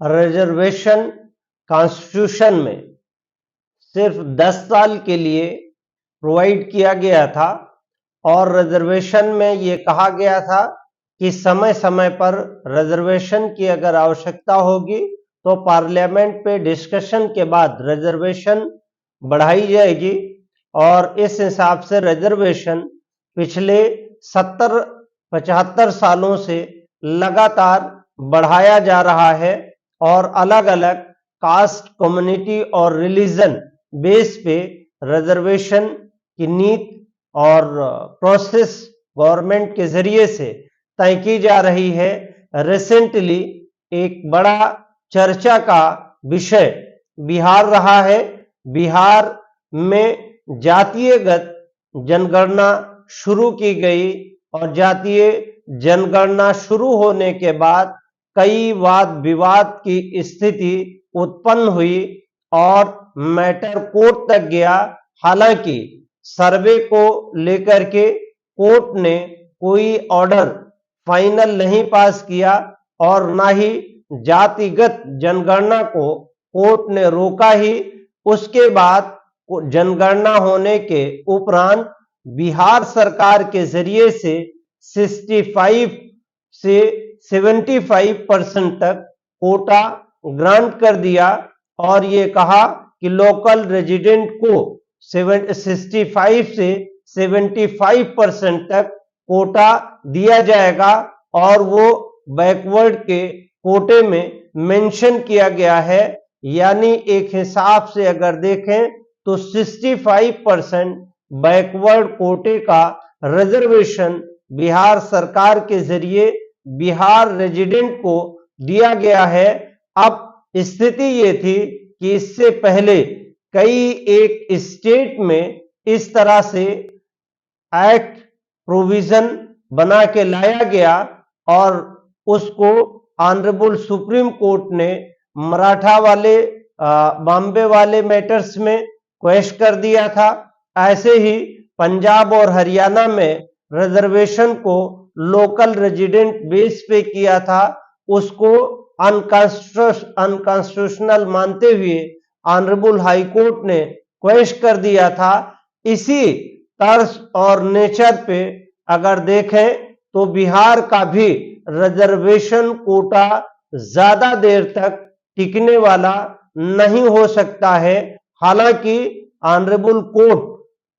Reservation constitution में सिर्फ 10 साल के लिए प्रोवाइड किया गया था और रिजर्वेशन में ये कहा गया था कि समय समय पर रिजर्वेशन की अगर आवश्यकता होगी तो पार्लियामेंट पे डिस्कशन के बाद रिजर्वेशन बढ़ाई जाएगी। और इस हिसाब से रिजर्वेशन पिछले 70-75 सालों से लगातार बढ़ाया जा रहा है और अलग अलग कास्ट, कम्युनिटी और रिलीजन बेस पे रिजर्वेशन की नीति और प्रोसेस गवर्नमेंट के जरिए से तय की जा रही है। रिसेंटली एक बड़ा चर्चा का विषय बिहार रहा है। बिहार में जातीयगत जनगणना शुरू की गई और जातीय जनगणना शुरू होने के बाद कई वाद विवाद की स्थिति उत्पन्न हुई और मैटर कोर्ट तक गया। हालांकि सर्वे को लेकर के कोर्ट ने कोई ऑर्डर फाइनल नहीं पास किया और ना ही जातिगत जनगणना को कोर्ट ने रोका ही। उसके बाद जनगणना होने के उपरांत बिहार सरकार के जरिए से 65 से 75% तक कोटा ग्रांट कर दिया और ये कहा कि लोकल रेजिडेंट को 65 से 75% तक कोटा दिया जाएगा और वो बैकवर्ड के कोटे में मेंशन किया गया है। यानी एक हिसाब से अगर देखें तो 65% बैकवर्ड कोटे का रिजर्वेशन बिहार सरकार के जरिए बिहार रेजिडेंट को दिया गया है। अब स्थिति ये थी कि इससे पहले कई एक स्टेट में इस तरह से एक्ट प्रोविजन बना के लाया गया और उसको ऑनरेबल सुप्रीम कोर्ट ने मराठा वाले बॉम्बे वाले मैटर्स में क्वेश कर दिया था। ऐसे ही पंजाब और हरियाणा में रिजर्वेशन को लोकल रेजिडेंट बेस पे किया था, उसको अनकॉन्स्टिट्यूशनल मानते हुए ऑनरेबल हाई कोर्ट ने क्वेश कर दिया था। इसी तर्ज और नेचर पे अगर देखें तो बिहार का भी रिजर्वेशन कोटा ज्यादा देर तक टिकने वाला नहीं हो सकता है। हालांकि ऑनरेबल कोर्ट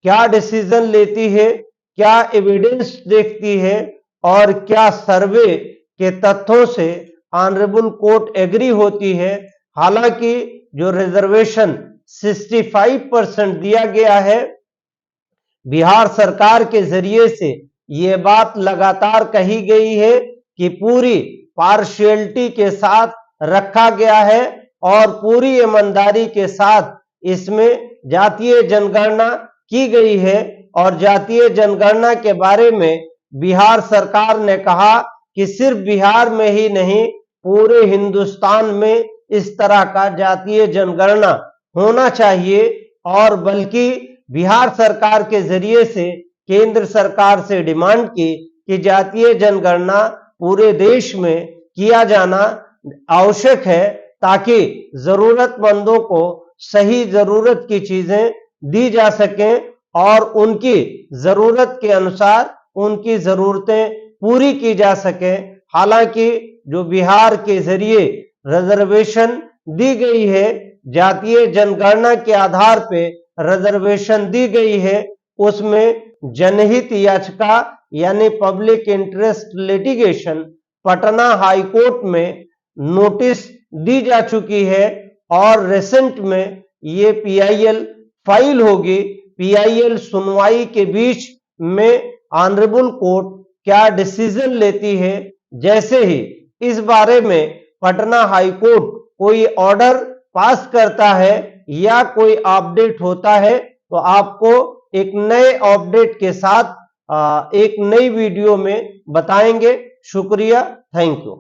क्या डिसीजन लेती है, क्या एविडेंस देखती है और क्या सर्वे के तथ्यों से ऑनरेबल कोर्ट एग्री होती है। हालांकि जो रिजर्वेशन 65% दिया गया है बिहार सरकार के जरिए से, ये बात लगातार कही गई है कि पूरी पार्शियलिटी के साथ रखा गया है और पूरी ईमानदारी के साथ इसमें जातीय जनगणना की गई है। और जातीय जनगणना के बारे में बिहार सरकार ने कहा कि सिर्फ बिहार में ही नहीं पूरे हिंदुस्तान में इस तरह का जातीय जनगणना होना चाहिए और बल्कि बिहार सरकार के जरिए से केंद्र सरकार से डिमांड की कि जातीय जनगणना पूरे देश में किया जाना आवश्यक है ताकि जरूरतमंदों को सही जरूरत की चीजें दी जा सकें और उनकी जरूरत के अनुसार उनकी जरूरतें पूरी की जा सकें। हालांकि जो बिहार के जरिए रिजर्वेशन दी गई है, जातीय जनगणना के आधार पे रिजर्वेशन दी गई है, उसमें जनहित याचिका यानी public interest litigation Patna high court में नोटिस दी जा चुकी है और रिसेंट में ये पीआईएल फाइल होगी। पीआईएल सुनवाई के बीच में ऑनरेबल कोर्ट क्या डिसीजन लेती है, जैसे ही इस बारे में पटना हाई कोर्ट कोई ऑर्डर पास करता है या कोई अपडेट होता है तो आपको एक नए अपडेट के साथ एक नई वीडियो में बताएंगे। शुक्रिया, थैंक यू।